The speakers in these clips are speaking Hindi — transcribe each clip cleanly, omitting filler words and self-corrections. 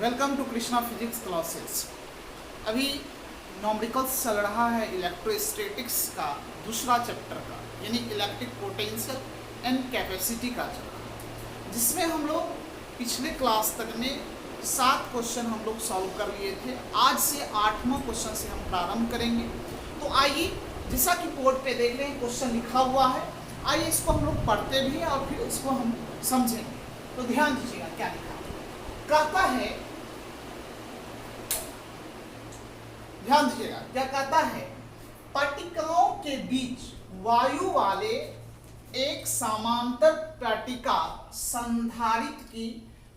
Welcome to Krishna physics classes. अभी न्यूमेरिकल्स चल रहा है इलेक्ट्रोस्टैटिक्स का दूसरा चैप्टर का, यानी इलेक्ट्रिक पोटेंशियल एंड कैपेसिटी का चल रहा है, जिसमें हम लोग पिछले क्लास तक में 7 क्वेश्चन हम लोग सॉल्व कर लिए थे। आज से 8वां क्वेश्चन से हम प्रारंभ करेंगे। तो आइए, जैसा कि बोर्ड पे देख रहे हैं क्वेश्चन लिखा हुआ है, आइए इसको हम लोग पढ़ते भी हैं और फिर इसको हम समझेंगे। तो ध्यान दीजिएगा क्या लिखा है। कहता है, ध्यान दीजिएगा क्या कहता है, पट्टिकाओं के बीच वायु वाले एक समांतर पट्टिका संधारित्र की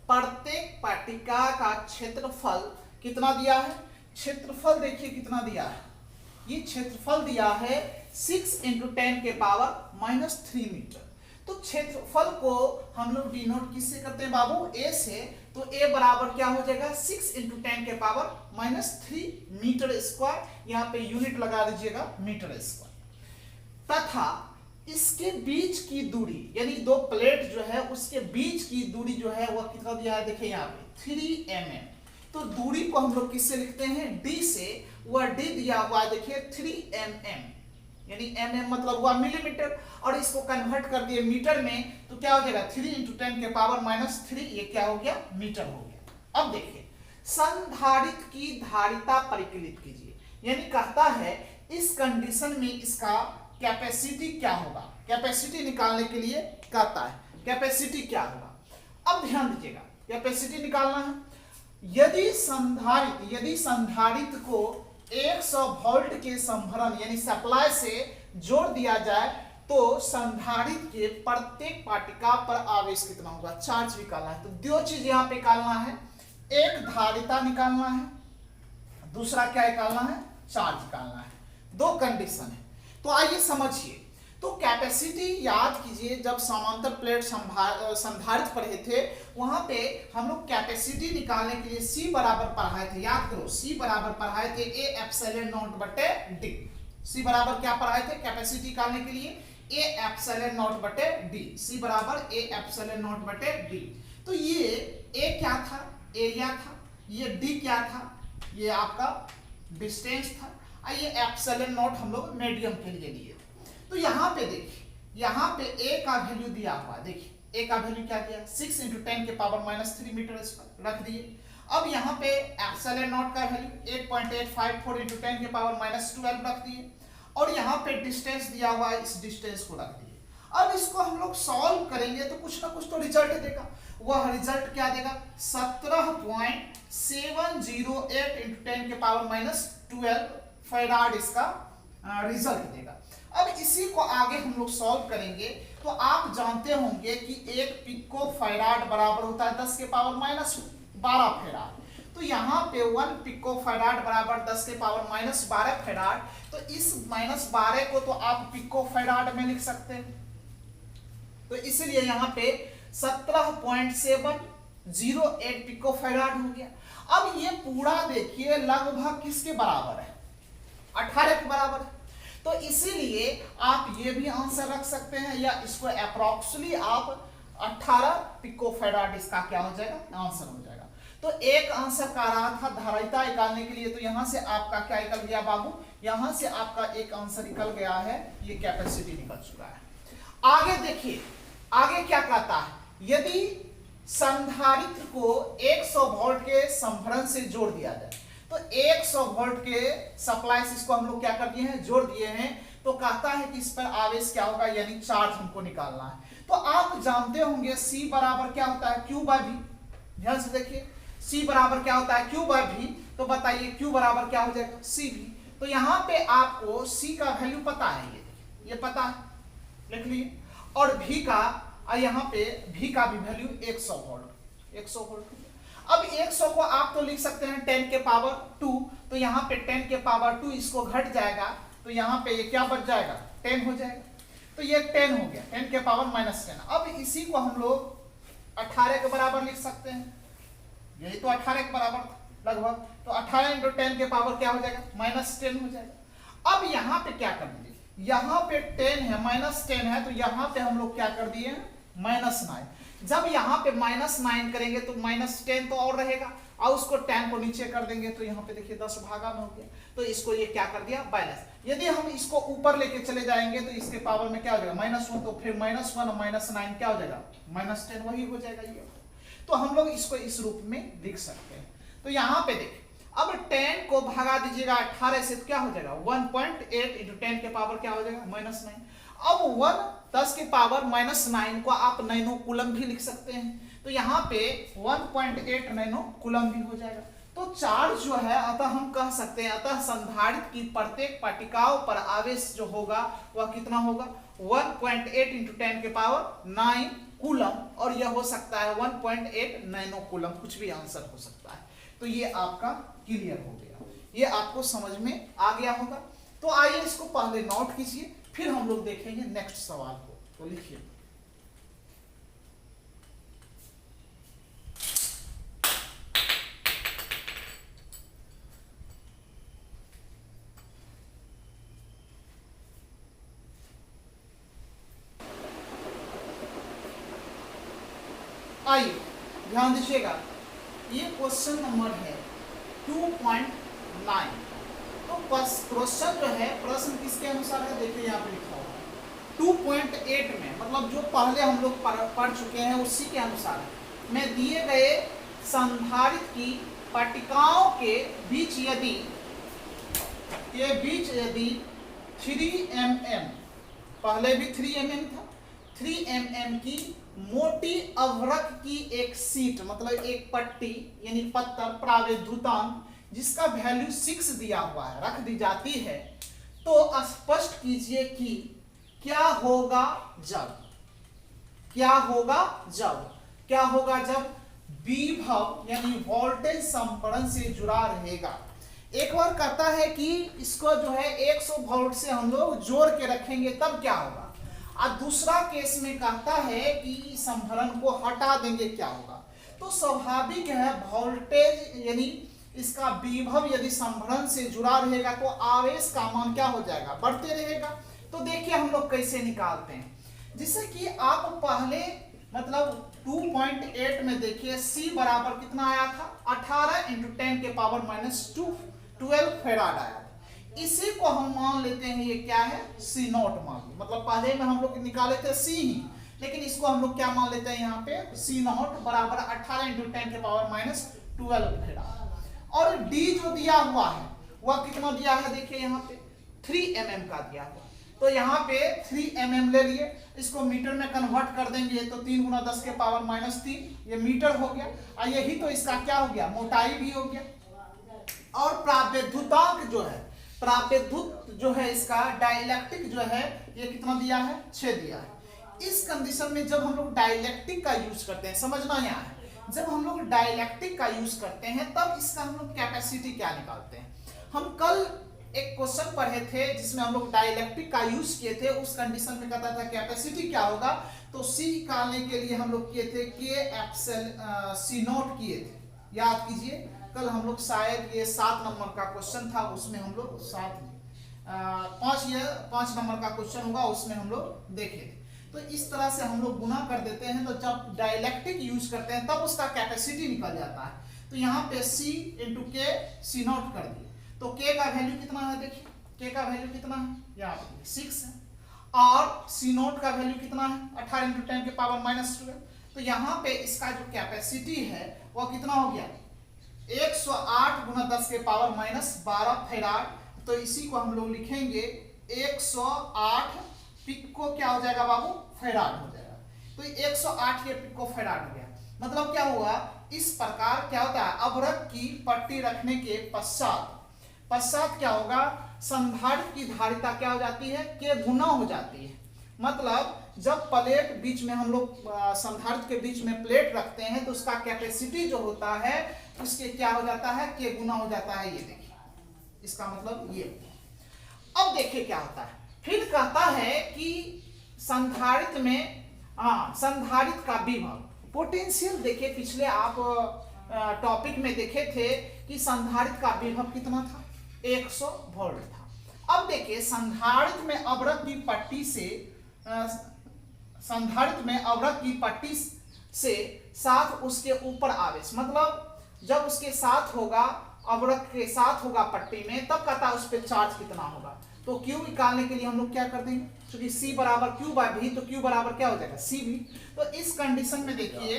प्रत्येक पट्टिका का क्षेत्रफल कितना दिया है। क्षेत्रफल देखिए कितना दिया है, ये क्षेत्रफल दिया है 6 × 10⁻³ मीटर। तो क्षेत्रफल को हम लोग डिनोट किससे करते हैं बाबू, ए से। तो a बराबर क्या हो जाएगा 6 × 10⁻³ मीटर स्क्वायर। यहाँ पे यूनिट लगा दीजिएगा मीटर स्क्वायर। तथा इसके बीच की दूरी, यानी दो प्लेट जो है उसके बीच की दूरी जो है वह कितना दिया है, देखिए यहाँ पे 3 mm। तो दूरी को हम लोग किससे लिखते हैं, d से। वह d दिया हुआ है देखिए 3 mm, यानी mm मतलब हुआ मिलीमीटर, और इसको कन्वर्ट कर दिए मीटर में तो क्या हो जाएगा 3 × 10⁻³ ये क्या हो गया, मीटर हो गया। अब देखिए, संधारित्र की धारिता परिकलित कीजिए, यानी कहता है इस कंडीशन में इसका कैपेसिटी क्या होगा। कैपेसिटी निकालने के लिए कहता है कैपेसिटी क्या होगा। अब ध्यान दीजिएगा, कैपेसिटी निकालना है। यदि संधारित्र को 100 वोल्ट के संभरण यानी सप्लाई से जोड़ दिया जाए तो संधारित्र के प्रत्येक पट्टिका पर आवेश कितना होगा, चार्ज निकालना है। तो दो चीज यहाँ पे निकालना है, एक धारिता निकालना है, दूसरा क्या निकालना है, चार्ज निकालना है। दो कंडीशन है। तो आइए समझिए। तो कैपेसिटी याद कीजिए, जब समांतर प्लेट संधारित्र पढ़े थे वहां पे हम लोग कैपेसिटी निकालने के लिए C बराबर पढ़ाए थे, याद करो C बराबर पढ़ाए थे A∈0/d। C बराबर क्या पढ़ाए थे कैपेसिटी निकालने के लिए, A∈0/d। C बराबर A∈0/d। तो ये A क्या था, एरिया था, ये D क्या था, ये आपका डिस्टेंस था, और ये ε0 हम लोग मीडियम के लिए लिए। तो यहाँ पे देखिए, यहाँ पे A का वैल्यू दिया हुआ, देखिए A का वैल्यू क्या दिया 6 × 10⁻³ मीटर स्क्वायर रख दिए। अब यहाँ पे ε0 का वैल्यू 8.854 × 10⁻12 रख दिए, और यहाँ पे डिस्टेंस दिया हुआ है, इस डिस्टेंस को रख दिए। अब इसको हम लोग सॉल्व करेंगे तो कुछ ना कुछ तो रिजल्ट देगा। वह रिजल्ट क्या देगा, 17.708 × 10⁻12 फैराड इसका रिजल्ट देगा। अब इसी को आगे हम लोग सॉल्व करेंगे तो आप जानते होंगे कि 1 पिको फैराड बराबर होता है 10⁻12 फैराड। तो यहाँ पे 1 पिको फैराड बराबर 10⁻12 फैराड। तो इस -12 को तो आप पिको फैराड में लिख सकते हैं। तो इसलिए यहाँ पे 17.708 पिको फैराड हो गया। अब ये पूरा देखिए लगभग किसके बराबर है, 18 के बराबर है। तो इसीलिए आप ये भी आंसर रख सकते हैं, या इसको अप्रॉक्सिमेटली आप 18 पिको फैराड इसका क्या हो जाएगा, आंसर हो जाएगा। तो एक आंसर का रहा था धारिता निकालने के लिए, तो यहां से आपका क्या निकल गया बाबू, यहां से आपका एक आंसर निकल गया है, ये कैपेसिटी निकल चुका है। आगे देखिए, आगे क्या कहता है, यदि संधारित्र को 100 वोल्ट के संभरण से जोड़ दिया जाए तो 100 वोल्ट के सप्लाई से इसको हम लोग क्या कर दिए हैं, जोड़ दिए हैं। तो कहता है कि इस पर आवेश क्या होगा, यानी चार्ज हमको निकालना है। तो आप जानते होंगे C बराबर क्या होता है, Q/V। ध्यान से देखिए, C बराबर क्या होता है, Q/V। तो बताइए Q बराबर क्या हो जाएगा, CV। तो यहाँ पे आपको C का वैल्यू पता है, ये पता है, लिख लिए। और V का, यहाँ पे V का भी वैल्यू 100 वोल्ट। अब 100 को आप तो लिख सकते हैं 10⁻²। तो यहाँ पे 10⁻², इसको घट जाएगा तो यहाँ पे ये क्या बच जाएगा, 10 हो जाएगा। तो ये 10 हो गया, 10⁻−10। अब इसी को हम लोग 18 के बराबर लिख सकते हैं, यही तो 18 के बराबर लगभग। तो 18 × 10⁻, क्या हो जाएगा, -10 हो जाएगा। अब यहाँ पे क्या कर दिए, यहाँ पे 10 है, -10 है, तो यहाँ पे हम लोग क्या कर दिए, -9। जब यहाँ पे -9 करेंगे तो -10 तो और रहेगा, और उसको 10 को नीचे कर देंगे तो यहाँ पे देखिए 10 भागा में हो गया, तो इसको ये क्या कर दिया बैलेंस। यदि हम इसको ऊपर लेके चले जाएंगे तो इसके पावर में क्या हो जाएगा -1, तो फिर -1 और -9 क्या हो जाएगा -10, वही हो जाएगा ये। तो हम लोग इसको इस रूप में लिख सकते हैं। तो यहाँ पे देखिए अब 10 को भगा दीजिएगा 18 से तो क्या हो जाएगा 1.8 इंटू 10 के पावर क्या हो जाएगा -9। अब 10 के पावर -9 को आप नैनो कूलम भी लिख सकते हैं, तो यहाँ पे 1.8 नैनो कूलम भी हो जाएगा। तो चार्ज जो है अतः हम कह सकते हैं अतः संधारित्र की प्रत्येक पट्टिकाओं पर आवेश जो होगा वह कितना होगा 1.8 इंटू 10 के पावर 9 कूलम, और यह हो सकता है 1.8 नैनो कूलम, कुछ भी आंसर हो सकता है। तो ये आपका क्लियर हो गया, ये आपको समझ में आ गया होगा। तो आइए इसको पहले नोट कीजिए, फिर हम लोग देखेंगे नेक्स्ट सवाल को। तो लिखिए आइए ध्यान दीजिएगा, ये क्वेश्चन नंबर है 2.9। तो क्वेश्चन जो है प्रश्न किसके अनुसार है, देखिए यहाँ पे लिखा हुआ है 2.8 में, मतलब जो पहले हम लोग पढ़ चुके हैं उसी के अनुसार है। में दिए गए संधारित्र की पट्टिकाओं के बीच यदि 3 mm, पहले भी 3 mm था, 3 mm की मोटी अवरक की एक सीट, मतलब एक पट्टी यानी पत्थर प्रावैधुतांक जिसका वैल्यू 6 दिया हुआ है रख दी जाती है, तो स्पष्ट कीजिए कि क्या होगा जब विभव यानी वोल्टेज संपरण से जुड़ा रहेगा। एक बार कहता है कि इसको जो है 100 वोल्ट से हम लोग जोड़ के रखेंगे तब क्या होगा, और दूसरा केस में कहता है कि संभरण को हटा देंगे क्या होगा। तो स्वाभाविक है वोल्टेज यानी इसका विभव यदि संभरण से जुड़ा रहेगा तो आवेश का मान क्या हो जाएगा बढ़ते रहेगा। तो देखिए हम लोग कैसे निकालते हैं, जिससे कि आप पहले मतलब 2.8 में देखिए C बराबर कितना आया था 18 इंटू 10 के पावर -2 12 फैराड आया। इसी को हम मान लेते हैं ये क्या है C नॉट मान लो, मतलब पहले में हम लोग निकाले थे C ही, लेकिन इसको हम लोग क्या मान लेते हैं यहाँ पे C नॉट बराबर 18 इंटू 10 के पावर -12 फैराड। और D जो दिया हुआ है वह कितना दिया है, देखिए यहाँ पे 3 mm का दिया हुआ, तो यहाँ पे 3 mm ले लिए, इसको मीटर में कन्वर्ट कर देंगे तो 3 × 10 के पावर -3 ये मीटर हो गया, और यही तो इसका क्या हो गया मोटाई भी हो गया। और प्रावैधुतांक जो है इसका डाइलेक्ट्रिक जो है ये कितना दिया है 6 दिया है। इस कंडीशन में जब हम लोग डाइलेक्ट्रिक का यूज करते हैं, समझना यहाँ है, जब हम लोग डाइलेक्ट्रिक का यूज करते हैं तब इसका हम लोग कैपेसिटी क्या निकालते हैं। हम कल एक क्वेश्चन पढ़े थे जिसमें हम लोग डाइलेक्ट्रिक का यूज किए थे, उस कंडीशन में कहता था कैपेसिटी क्या होगा, तो C निकालने के लिए हम लोग किए थे C नॉट किए थे, याद कीजिए कल हम लोग शायद ये 7 नंबर का क्वेश्चन था, उसमें हम लोग 5 नंबर का क्वेश्चन होगा उसमें हम लोग देखे थे। तो इस तरह से हम लोग गुना कर देते हैं, तो जब डाइलेक्ट्रिक यूज करते हैं तब उसका कैपेसिटी निकल जाता है। तो यहाँ पे C इंटू के C नॉट कर दिए, तो K का वैल्यू कितना है, देखिए K का वैल्यू कितना है यहाँ पे 6 है, और C नॉट का वैल्यू कितना है 18 इंटू 10 के पावर -12। तो यहाँ पे इसका जो कैपेसिटी है वह कितना हो गया 108 × 10 के पावर -12 फैराड। तो इसी को हम लोग लिखेंगे 108 पिको क्या हो जाएगा बाबू फैराड हो जाएगा। तो 108 ये पिको फैराड हो गया, मतलब क्या हुआ इस प्रकार क्या होता है अवरक की पट्टी रखने के पश्चात क्या होगा संधारित्र की धारिता क्या हो जाती है के गुना हो जाती है। मतलब जब प्लेट बीच में हम लोग संधारित्र के बीच में प्लेट रखते हैं तो उसका कैपेसिटी जो होता है उसके क्या हो जाता है के गुना हो जाता है। ये देखिए इसका मतलब ये। अब देखिए क्या होता है, फिर कहता है कि संधारित्र में संधारित्र का विभव पोटेंशियल, देखिए पिछले आप टॉपिक में देखे थे कि संधारित्र का विभव कितना था 100 वोल्ट था। अब देखिए संधारित्र में अवरक की पट्टी से साथ उसके ऊपर आवेश, मतलब जब उसके साथ होगा, अवरक के साथ होगा पट्टी में, तब कहता है उस पर चार्ज कितना होगा। तो Q निकालने के लिए हम लोग क्या कर देंगे, क्योंकि C बराबर Q बाय V, तो Q बराबर क्या हो जाएगा CV। तो इस कंडीशन में देखिए,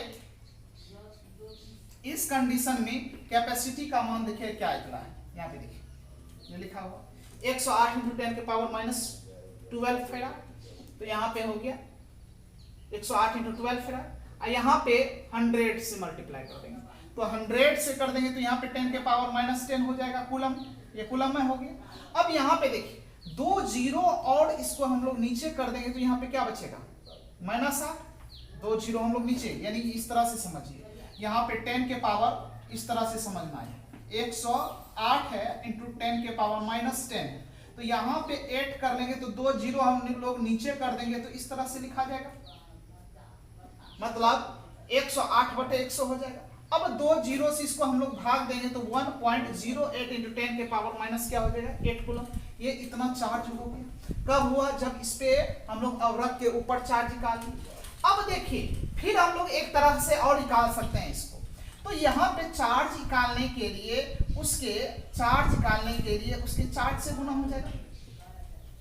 इस कंडीशन में कैपेसिटी का मान देखिए क्या इतना है, यहाँ पे देखिए ये लिखा हुआ 108 × 10 के पावर -12 फेराड। तो यहाँ पे हो गया 108 × 12 फेराड, और यहाँ पे 100 से मल्टीप्लाई कर देंगे, तो 100 से कर देंगे तो यहाँ पे 10 के पावर -10 हो जाएगा कूलम, ये कूलम में हो गया। अब यहाँ पे देखिए 2 जीरो और इसको हम लोग नीचे कर देंगे तो यहाँ पे क्या बचेगा, -8, 2 जीरो हम लोग नीचे, यानी इस तरह से समझिए, यहाँ पे 10 के पावर इस तरह से समझना है, 108 है इंटू 10 के पावर -10, तो यहाँ पे 8 कर लेंगे तो 2 जीरो हम लोग नीचे कर देंगे तो इस तरह से लिखा जाएगा, मतलब 108/100 हो जाएगा। अब 2 जीरो से इसको हम लोग भाग देंगे तो 1.08 इंटू 10 के पावर माइनस क्या हो जाएगा 8 कूलम। ये इतना चार्ज हो गया, कब हुआ, जब इस पे हम लोग अवरक के ऊपर चार्ज निकाल। अब देखिए फिर हम लोग एक तरह से और निकाल सकते हैं इसको, तो यहाँ पे चार्ज निकालने के लिए उसके चार्ज से गुना हो जाएगा,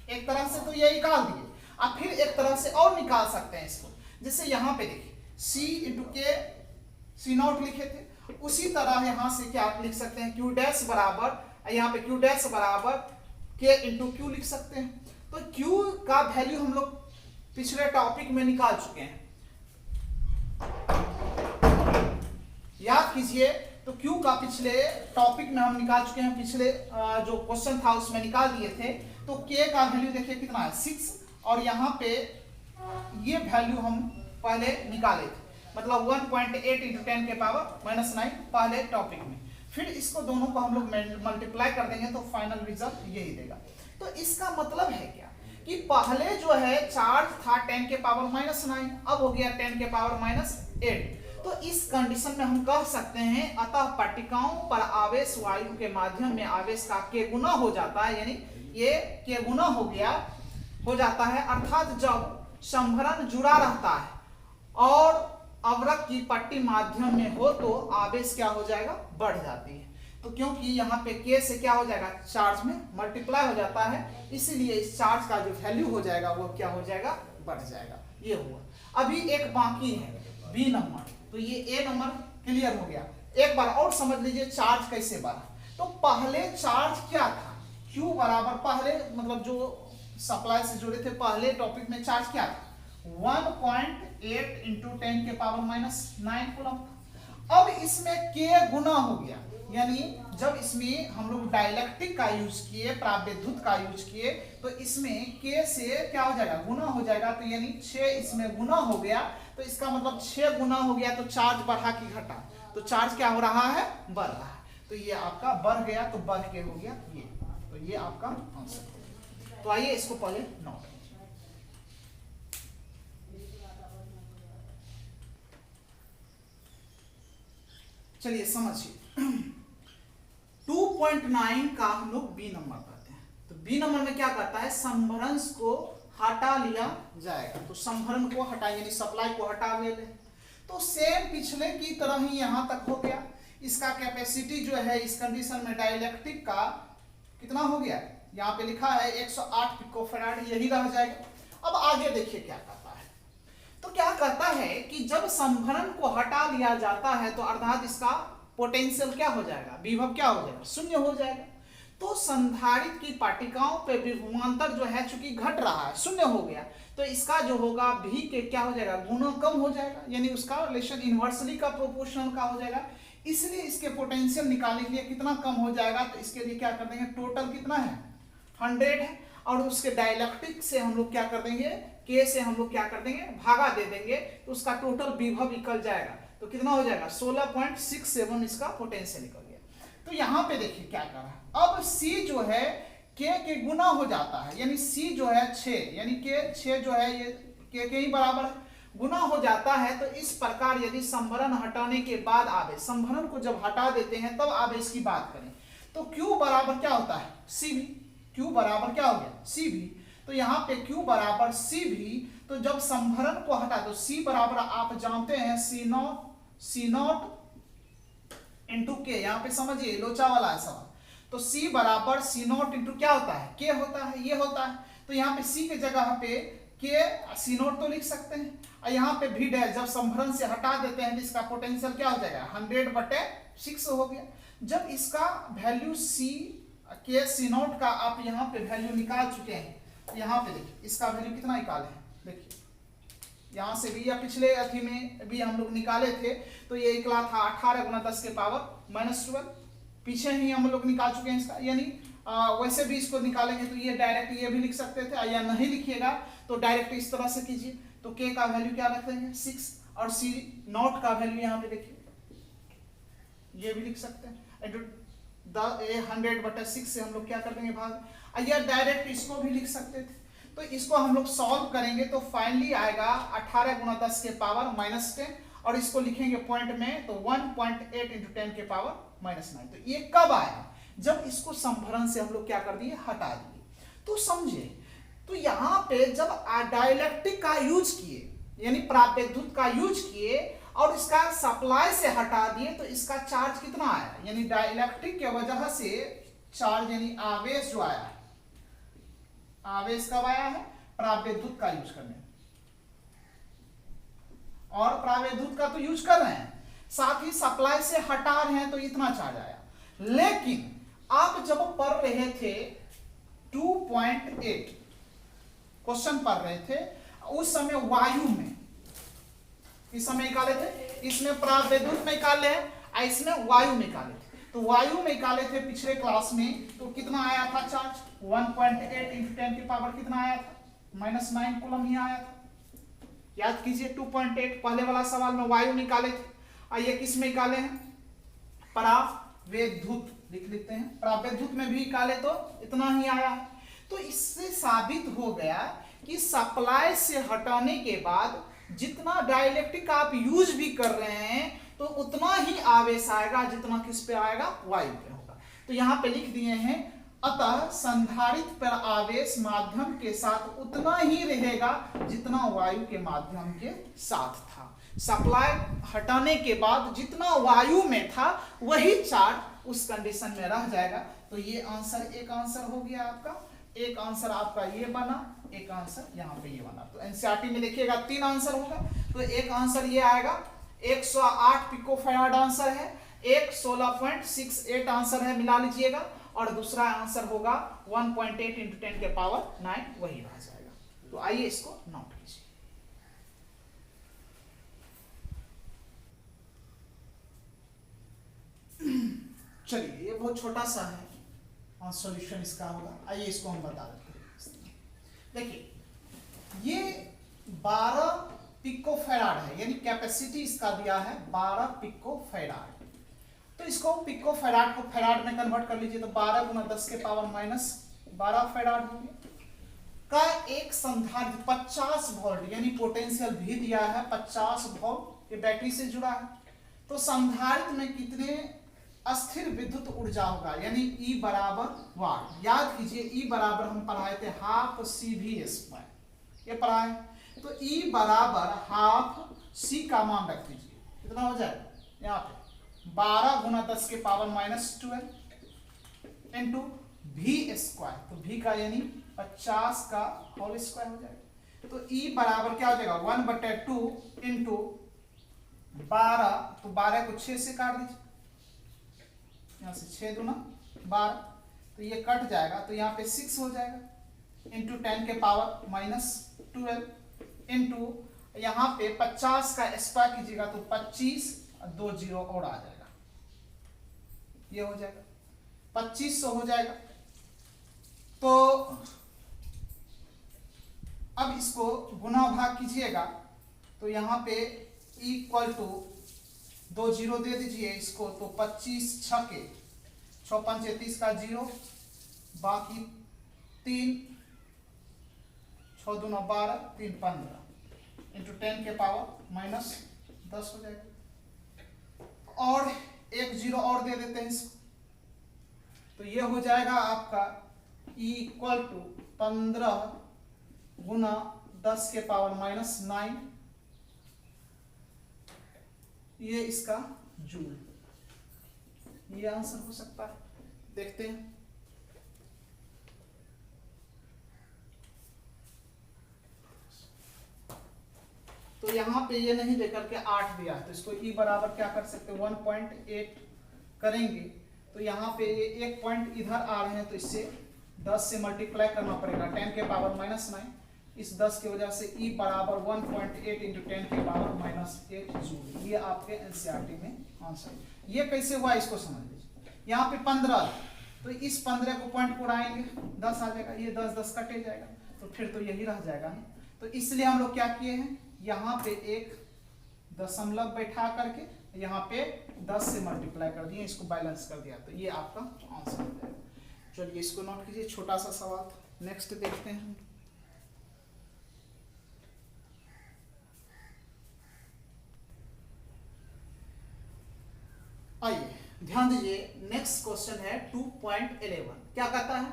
एक तरह से तो ये निकाल दिए। अब फिर एक तरह से और निकाल सकते हैं इसको, जैसे यहाँ पे देखिए C इंटू के C0 लिखे थे, उसी तरह यहाँ से क्या लिख सकते हैं Q डैश बराबर, यहाँ पे Q डैश बराबर K इंटू Q लिख सकते हैं। तो Q का वैल्यू हम लोग पिछले टॉपिक में निकाल चुके हैं, याद कीजिए। तो Q का पिछले टॉपिक में हम निकाल चुके हैं, पिछले जो क्वेश्चन था उसमें निकाल दिए थे। तो K का वैल्यू देखिए कितना है 6, और यहाँ पे ये वैल्यू हम पहले निकाले थे, मतलब 1.8 इंटू 10 के पावर -9 पहले टॉपिक में। फिर इसको दोनों को हम लोग मल्टीप्लाई कर देंगे तो फाइनल रिजल्ट यही देगा। तो इसका मतलब है क्या कि पहले जो है चार्ज था 10 के पावर -9, अब हो गया 10 के पावर -8। तो इस कंडीशन में हम कह सकते हैं अतः पट्टिकाओं पर आवेश वायु के माध्यम में आवेश का k गुना हो जाता है, यानी ये k गुना हो जाता है, अर्थात जब संभरण जुड़ा रहता है और अवरक की पट्टी माध्यम में हो तो आवेश क्या हो जाएगा, बढ़ जाती है। तो क्योंकि यहाँ पे k से क्या हो जाएगा, चार्ज में मल्टीप्लाई हो जाता है, इसीलिए इस चार्ज का जो वैल्यू हो जाएगा वो क्या हो जाएगा, बढ़ जाएगा। ये हुआ। अभी एक बाकी है बी नंबर, तो ये ए नंबर क्लियर हो गया। एक बार और समझ लीजिए चार्ज कैसे बढ़ा। तो पहले चार्ज क्या था, Q बराबर, पहले मतलब जो सप्लाई से जुड़े थे पहले टॉपिक में चार्ज क्या था 1.8 इंटू 10 के पावर -9 कूलम। अब इसमें k गुना हो गया, यानी जब इसमें हम लोग डाइलेक्ट्रिक का यूज किए, प्रावैद्युत का यूज किए, तो इसमें k से क्या हो जाएगा, गुना हो जाएगा, तो यानी 6 इसमें गुना हो गया। तो इसका मतलब 6 गुना हो गया, तो चार्ज बढ़ा कि घटा, तो चार्ज क्या हो रहा है, बढ़ रहा है। तो ये आपका बढ़ गया, तो बढ़ के हो गया ये, तो ये आपका आंसर हो गया। तो आइए इसको पहले नोट, चलिए समझिए 2.9 का हम लोग बी नंबर करते हैं। तो बी नंबर में क्या करता है, संभरण को हटा लिया जाएगा, तो संभरण को हटा यानी सप्लाई को हटा ले। तो सेम पिछले की तरह ही यहां तक हो गया। इसका कैपेसिटी जो है इस कंडीशन में डाइलेक्ट्रिक का कितना हो गया, यहाँ पे लिखा है 108 पिकोफैराड, यही रह जाएगा। अब आगे देखिए क्या करता है। तो क्या करता है कि जब संभरण को हटा लिया जाता है तो अर्थात इसका पोटेंशियल क्या हो जाएगा, विभव क्या हो जाएगा, शून्य हो जाएगा। तो संधारित्र की पाटिकाओं पे विभवांतर जो है चूंकि घट रहा है, शून्य हो गया, तो इसका जो होगा भी के क्या हो जाएगा, गुना कम हो जाएगा, यानी उसका रिलेशन इनवर्सली का प्रोपोर्शनल का हो जाएगा। इसलिए इसके पोटेंशियल निकालने के लिए कितना कम हो जाएगा, तो इसके लिए क्या कर देंगे, टोटल कितना है 100 है, और उसके डाइलेक्ट्रिक से हम लोग क्या कर देंगे, के से हम लोग क्या कर देंगे, भागा दे देंगे, तो उसका टोटल विभव निकल जाएगा। तो कितना हो जाएगा 16.67 इसका पोटेंशियल निकल गया। तो यहाँ पे देखिए क्या कर रहा है, अब C जो है K के गुना हो जाता है, यानी C जो है 6, यानी K 6 जो है ये K के ही बराबर है, गुना हो जाता है। तो इस प्रकार यदि संभरण हटाने के बाद आवेश, संभरण को जब हटा देते हैं तब आवेश की बात करें तो Q बराबर क्या होता है CV, Q बराबर क्या हो गया CV। तो यहाँ पे Q बराबर CV, तो जब संभरण को हटा दो C बराबर आप जानते हैं सी नॉट इंटू के, यहाँ पे समझिए लोचा वाला है सवाल। तो C बराबर सी नॉट इंटू क्या होता है, के होता है, ये होता है। तो यहाँ पे C के जगह पे के सी नॉट तो लिख सकते हैं, और यहाँ पे भी डैश जब संभरण से हटा देते हैं तो इसका पोटेंशियल क्या हो जाएगा 100/6 हो गया। जब इसका वैल्यू C के सी नॉट का आप यहाँ पे वैल्यू निकाल चुके हैं, तो यहाँ पे देखिए इसका वैल्यू कितना निकाले हैं, देखिए यहाँ से भी या पिछले अथी में भी हम लोग निकाले थे, तो ये निकला था 18 × 10 के पावर -12। पीछे ही हम लोग निकाल चुके हैं इसका, यानी वैसे भी इसको निकालेंगे तो ये डायरेक्ट ये भी लिख सकते थे, या नहीं लिखिएगा तो डायरेक्ट इस तरह से कीजिए। तो के का वैल्यू क्या रख देंगे 6, और सी नॉट का वैल्यू यहाँ पे देखिए ये भी लिख सकते हैं, 100/6 से हम लोग क्या कर देंगे भाग, या डायरेक्ट इसको भी लिख सकते थे। तो इसको हम लोग सॉल्व करेंगे तो फाइनली आएगा 18 × 10 के पावर -10, और इसको लिखेंगे पॉइंट में तो 1.8 × 10 के पावर -9। तो ये कब आया, जब इसको संभरण से हम लोग क्या कर दिए, हटा दिए। तो समझे, तो यहाँ पे जब डाइलेक्ट्रिक का यूज किए, यानी प्राप्यद्युत का यूज किए और इसका सप्लाई से हटा दिए, तो इसका चार्ज कितना आया, यानी डाइलेक्ट्रिक के वजह से चार्ज यानी आवेश जो आया है, आवेश कब आया है, प्राप्यद्युत का यूज करने, और प्राप्यद्युत का तो यूज कर रहे हैं, साथ ही सप्लाई से हटा रहे हैं तो इतना चार्ज आया। लेकिन आप जब पढ़ रहे थे 2.8 क्वेश्चन पढ़ रहे थे, उस समय वायु में इस समय निकाले थे, इसमें प्राप्यद्युत में निकाले हैं, इसमें वायु में निकाले थे। तो वायु में निकाले थे पिछले क्लास में, तो कितना आया था चार्ज 1.8 × 10 की पावर कितना आया था, -9 कूलम ही आया था। याद कीजिए 2.8 पहले वाला सवाल में वायु निकाले थे, और ये किस में निकाले हैं, प्राप्यद्युत लिख लेते हैं, प्राप्यद्युत में भी निकाले तो इतना ही आया है। तो इससे साबित हो गया कि सप्लाई से हटाने के बाद जितना डाइलेक्ट्रिक आप यूज भी कर रहे हैं तो उतना ही आवेश आएगा जितना किस पे आएगा, वायु पे होगा। तो यहाँ पे लिख दिए हैं, अतः संधारित्र पर आवेश माध्यम के साथ उतना ही रहेगा जितना वायु के माध्यम के साथ था। सप्लाई हटाने के बाद जितना वायु में था वही चार्ज उस कंडीशन में रह जाएगा। तो ये आंसर, एक आंसर हो गया आपका, एक आंसर आपका ये बना, एक आंसर यहाँ पे ये बना। तो एनसीईआरटी में देखिएगा 3 आंसर होगा, तो एक आंसर ये आएगा 108 पिकोफैराड आंसर है, एक 16.68 आंसर है, मिला लीजिएगा, और दूसरा आंसर होगा 1.8 × 10 के पावर 9, वही रह जाएगा। तो आइए इसको नोट कीजिए। चलिए ये बहुत छोटा सा है, सॉल्यूशन इसका होगा, आइए इसको हम बता देते हैं। देखिए ये 12 पिकोफैराड है, यानी कैपेसिटी इसका दिया है 12 पिकोफैराड। तो इसको पिकोफैराड को फैराड में कन्वर्ट कर लीजिए, तो 12 × 10 के पावर -12 फैराड हो गया। का एक संधारित्र 50 वोल्ट यानी पोटेंशियल भी दिया है 50 वोल्ट, ये बैटरी से जुड़ा है। तो संधारित्र में कितने अस्थिर विद्युत ऊर्जा होगा, यानी E बराबर वाट। याद कीजिए E बराबर हम पढ़ाए थे 12 CV², ये पढ़ाए। तो E बराबर 12 C का मान रख दीजिए, कितना हो जाएगा यहाँ पे 12 × 10 के पावर -12 इंटू V², तो V का यानी 50 का होल स्क्वायर हो जाएगा। तो E बराबर क्या हो जाएगा 1/2 इंटू 12, तो 12 को 6 से काट दीजिए, यहाँ से 6 दूना 12, तो ये कट जाएगा, तो यहाँ पे 6 हो जाएगा इंटू 10 के पावर -12 इंटू यहाँ पे 50 का स्क्वायर कीजिएगा तो 25, 2 0 और आ जाएगा, ये हो जाएगा 2500 हो जाएगा। तो अब इसको गुना भाग कीजिएगा, तो यहाँ पे इक्वल टू 2 0 दे दीजिए इसको, तो 25 6 के 6 5 33 का 0, बाकी 3 6 2 9 12 3 15 इंटू 10 के पावर -10 हो जाएगा, और एक 0 और दे देते हैं इसको, तो ये हो जाएगा आपका E = 15 × 10 के पावर माइनस 9, ये इसका जूल, ये आंसर हो सकता है। देखते हैं। तो यहां पे ये नहीं देकर के 8 दिया, तो इसको E बराबर क्या कर सकते हैं 1.8 करेंगे। तो यहाँ पे ये 1 पॉइंट इधर आ रहे हैं, तो इससे 10 से मल्टीप्लाई करना पड़ेगा 10 के पावर माइनस 9। इस 10 की वजह से E बराबर 1.8 इंटू 10 के पावर माइनस 8 जूल। ये आपके एनसीईआरटी में आंसर। ये कैसे हुआ इसको समझ लीजिए। यहाँ पे 15, तो इस 15 को पॉइंट को उड़ाएंगे 10 आ जाएगा, ये 10 10 कटे जाएगा, तो फिर तो यही रह जाएगा। तो इसलिए हम लोग क्या किए हैं, यहाँ पे एक दशमलव बैठा करके यहाँ पे 10 से मल्टीप्लाई कर दिए, इसको बैलेंस कर दिया, तो ये आपका आंसर हो जाएगा। चलिए इसको नोट कीजिए, छोटा सा सवाल। नेक्स्ट देखते हैं। आइए ध्यान दीजिए, नेक्स्ट क्वेश्चन है 2.11। क्या कहता है,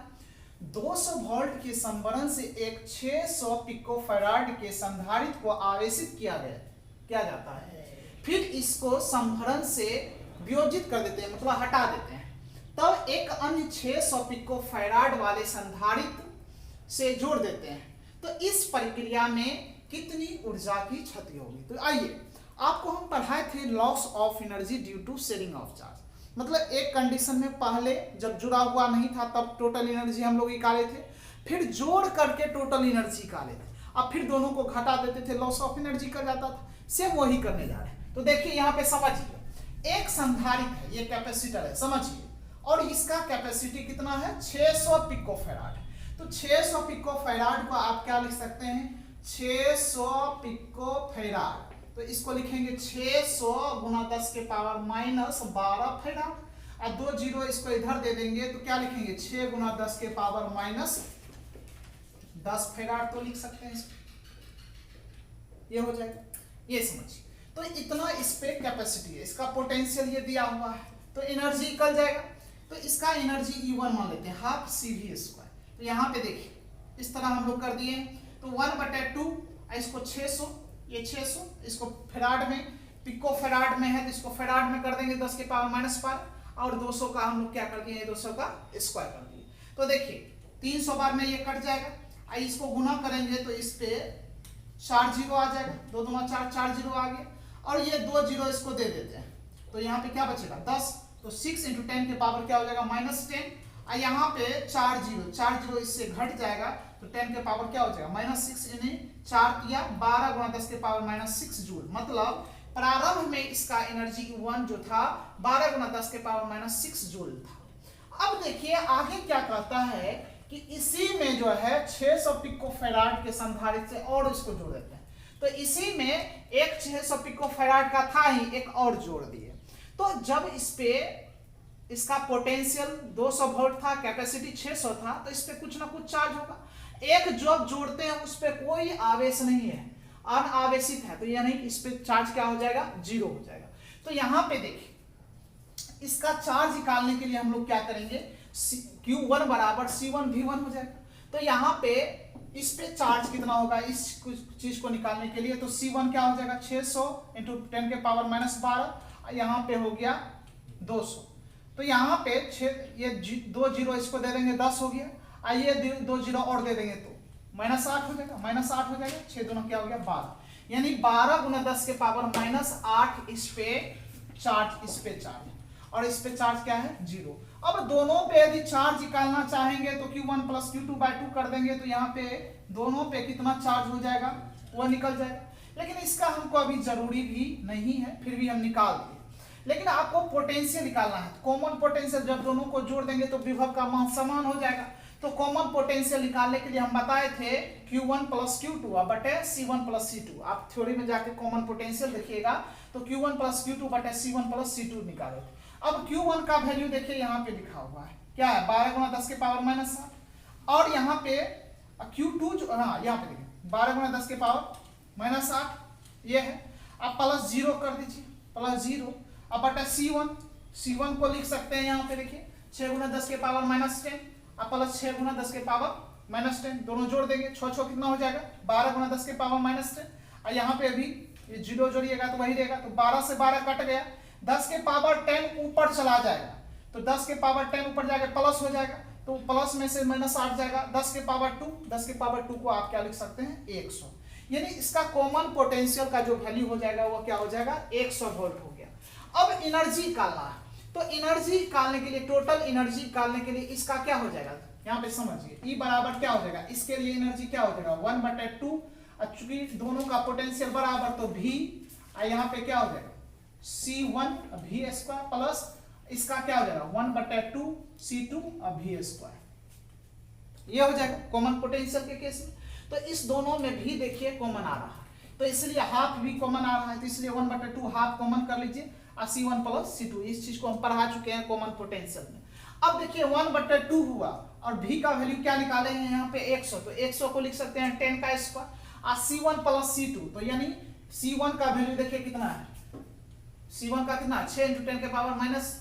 200 वोल्ट के संवरण से एक 600 पिकोफैराड के संधारित्र को आवेशित किया जाता है, फिर इसको संभरण से वियोजित कर देते हैं, मतलब हटा देते हैं, तब एक अन्य 600 पिकोफैराड वाले संधारित्र से जोड़ देते हैं, तो इस प्रक्रिया में कितनी ऊर्जा की क्षति होगी। तो आइए, आपको हम पढ़ाए थे loss of energy due to sharing of charge. मतलब एक कंडीशन में पहले जब जुड़ा हुआ नहीं था तब टोटल एनर्जी हम लोग निकाले थे, फिर जोड़ करके टोटल एनर्जी निकाले थे, अब फिर दोनों को घटा देते थे, लॉस ऑफ एनर्जी कर जाता था। सेम वही करने जा रहे हैं। तो देखिए यहाँ पे समझिए, एक संधारित्र है, ये कैपेसिटर है, समझिए, और इसका कैपेसिटी कितना है 600 पिकोफैराड। तो 600 पिकोफैराड को आप क्या लिख सकते हैं 600 पिकोफैराड। तो इसको लिखेंगे 600 गुना 10 के पावर माइनस 12 फैराड, और 2 जीरो इसको इधर दे देंगे, तो क्या लिखेंगे 6 गुना 10 के पावर माइनस 10 फैराड, तो लिख सकते हैं इसको, ये हो जाएगा। ये समझिए, तो इतना इस पे कैपेसिटी है, इसका पोटेंशियल ये दिया हुआ है, तो एनर्जी निकल जाएगा। तो इसका एनर्जी E1 मान लेते हैं, हाफ CV स्क्वायर। तो यहाँ पे देखिए इस तरह हम लोग कर दिए, तो 1/2, इसको 600, ये 600, इसको फैराड में, पिको फैराड में है तो इसको फैराड में कर देंगे 10 के पावर माइनस 12, और 200 का हम लोग क्या कर दिए 200 का स्क्वायर कर दिए। तो देखिए 300 बार में ये कट जाएगा, इसको गुना करेंगे तो इस पे 4 जीरो आ जाएगा, 2 दूना 4, 4 जीरो आ गया, और ये 2 जीरो इसको दे देते हैं, तो यहाँ पे क्या बचेगा 10, तो 6 इंटू 10 के पावर क्या हो जाएगा -10, और यहाँ पे 4 जीरो इससे घट जाएगा, तो 10 के पावर क्या हो जाएगा -6, यानी 4 या 12 गुना 10 के पावर -6 जूल। मतलब प्रारंभ में इसका एनर्जी E1 जो था 12 गुना 10 के पावर -6 जूल था। अब देखिए आगे क्या कहता है कि इसी में जो है 600 पिकोफैराड के संधारित्र से और इसको जोड़ देते हैं, तो इसी में एक 600 पिकोफैराड का था ही, एक और जोड़ दिए। तो जब इस पे इसका पोटेंशियल 200 वोल्ट था, कैपेसिटी 600 था, तो इस पे कुछ ना कुछ चार्ज होगा। एक जब जोड़ते हैं उस पे कोई आवेश नहीं है, अनावेशित है, तो यानी इस पे चार्ज क्या हो जाएगा 0 हो जाएगा। तो यहाँ पे देखिए इसका चार्ज निकालने के लिए हम लोग क्या करेंगे, Q1 बराबर C1 V1 हो जाएगा। तो यहाँ पे इस पे चार्ज कितना होगा इस चीज को निकालने के लिए, तो C1 क्या हो जाएगा 600 इंटू 10 के पावर -12, यहाँ पे हो गया 200। तो यहाँ पे ये 2 जीरो इसको दे देंगे 10 हो गया, आइए 2 जीरो और दे देंगे तो -8 हो जाएगा, -8 हो जाएगा, 6 दोनों क्या हो गया 12, यानी 12 गुना 10 के पावर -8 इस पे चार्ज, और इस पे चार्ज क्या है 0। अब दोनों पे यदि चार्ज निकालना चाहेंगे तो Q1 + Q2/2 कर देंगे, तो यहाँ पे दोनों पे कितना चार्ज हो जाएगा वो निकल जाएगा। लेकिन इसका हमको अभी जरूरी भी नहीं है, फिर भी हम निकाल दिए। लेकिन आपको पोटेंशियल निकालना है, कॉमन पोटेंशियल जब दोनों को जोड़ देंगे तो विभव का मान समान हो जाएगा। तो कॉमन पोटेंशियल निकालने के लिए हम बताए थे Q1 + Q2 बटे C1 + C2। आप थ्योरी में जाके कॉमन पोटेंशियल देखिएगा तो Q1 + Q2 बटे C1 + C2 निकाले थे। अब Q1 का वैल्यू देखिए यहाँ पे लिखा हुआ है, क्या है 12 गुना 10 के पावर -7, और यहाँ पे Q2 जो यहाँ पे देखिए 12 गुना 10 के पावर -8 ये है। अब +0 कर दीजिए, +0, अब बटा C1 को लिख सकते हैं यहाँ पे देखिए 6 गुना 10 के पावर -10, अब +6 गुना 10 के पावर -10 दोनों जोड़ देंगे, 6 कितना हो जाएगा 12 गुना 10 के पावर -10। और यहाँ पे अभी ये 0 जोड़िएगा तो वही रहेगा, तो 12 से 12 कट गया, 10 के पावर 10 ऊपर चला जाएगा, तो 10 के पावर 10 ऊपर जाएगा प्लस हो जाएगा, तो प्लस में से -8 जाएगा, 10 के पावर 2, 10 के पावर 2 को आप क्या लिख सकते हैं 100, यानी इसका कॉमन पोटेंशियल का जो वैल्यू हो जाएगा वो क्या हो जाएगा 100 वोल्ट हो गया। अब एनर्जी निकालना है, तो एनर्जी निकालने के लिए, टोटल एनर्जी निकालने के लिए इसका क्या हो जाएगा, यहाँ पे समझिए E बराबर क्या हो जाएगा, इसके लिए एनर्जी क्या हो जाएगा 1/2, चूंकि दोनों का पोटेंशियल बराबर तो V, यहाँ पे क्या हो जाएगा C1 V² प्लस इसका क्या हो जाएगा 1/2 C2 V², ये हो जाएगा कॉमन पोटेंशियल के केस में। तो इस दोनों में भी देखिए कॉमन आ रहा है, तो इसलिए हाफ भी कॉमन आ रहा है, तो इसलिए 1/2 हाफ कॉमन कर लीजिए, और C1 प्लस C2, इस चीज को हम पढ़ा चुके हैं कॉमन पोटेंशियल में। अब देखिए 1/2 हुआ और V का वैल्यू क्या निकाले हैं यहाँ पे 100, तो 100 को लिख सकते हैं 10 का स्क्वायर, और C1 प्लस C2, तो यानी C1 का वैल्यू देखिए कितना है, C1 का कितना 6 × 10 के पावर -10,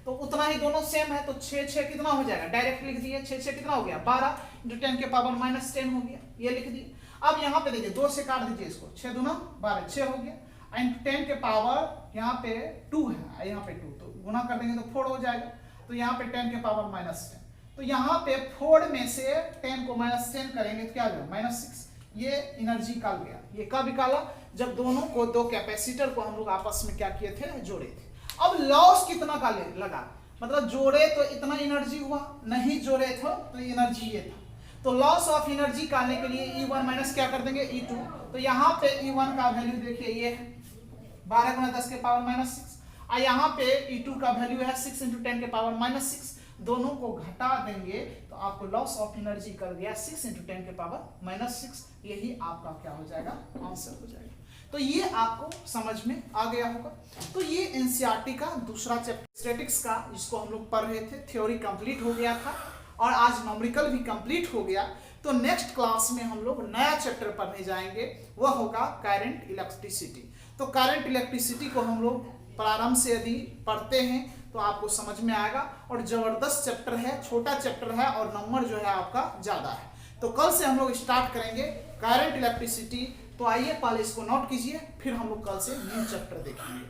तो उतना ही दोनों सेम है, तो 6 कितना हो जाएगा, डायरेक्ट लिख दिए, 6 कितना हो गया 12 × 10 के पावर -10 हो गया, ये लिख दिए। अब यहाँ पे देखिए 2 से काट दीजिए इसको, 6 दूना 12, 6 हो गया, एंड 10 के पावर यहाँ पे 2 है, यहाँ पे 2, तो गुना कर देंगे तो 4 हो जाएगा, तो यहाँ पे 10 के पावर -10, तो यहाँ पे 4 में से 10 को -10 करेंगे तो क्या हो जाएगा -6, ये एनर्जी निकाल गया। ये कब निकाला, जब दोनों को, दो कैपेसिटर को हम लोग आपस में क्या किए थे, जोड़े थे। अब लॉस कितना का लगा, मतलब जोड़े तो इतना एनर्जी हुआ, नहीं जोड़े थे तो एनर्जी ये था, तो लॉस ऑफ एनर्जी निकालने के लिए E1 माइनस क्या कर देंगे E2, तो यहाँ पे E1 का वैल्यू देखिए ये है 12 गुना 10 के पावर -6, और यहाँ पे E2 का वैल्यू है 6 × 10 के पावर -6, दोनों को घटा देंगे तो आपको लॉस ऑफ एनर्जी कर दिया 6 × 10 के पावर -6, यही आपका क्या हो जाएगा आंसर हो जाएगा। तो ये आपको समझ में आ गया होगा। तो ये एनसीईआरटी का दूसरा चैप्टर स्टैटिक्स का, जिसको हम लोग पढ़ रहे थे, थ्योरी कंप्लीट हो गया था और आज न्यूमेरिकल भी कंप्लीट हो गया। तो नेक्स्ट क्लास में हम लोग नया चैप्टर पढ़ने जाएंगे, वह होगा करंट इलेक्ट्रिसिटी। तो करंट इलेक्ट्रिसिटी को हम लोग प्रारंभ से यदि पढ़ते हैं तो आपको समझ में आएगा, और जबरदस्त चैप्टर है, छोटा चैप्टर है और नंबर जो है आपका ज्यादा है। तो कल से हम लोग स्टार्ट करेंगे करंट इलेक्ट्रिसिटी। तो आइए पहले इसको नोट कीजिए, फिर हम लोग कल से न्यू चैप्टर देखेंगे।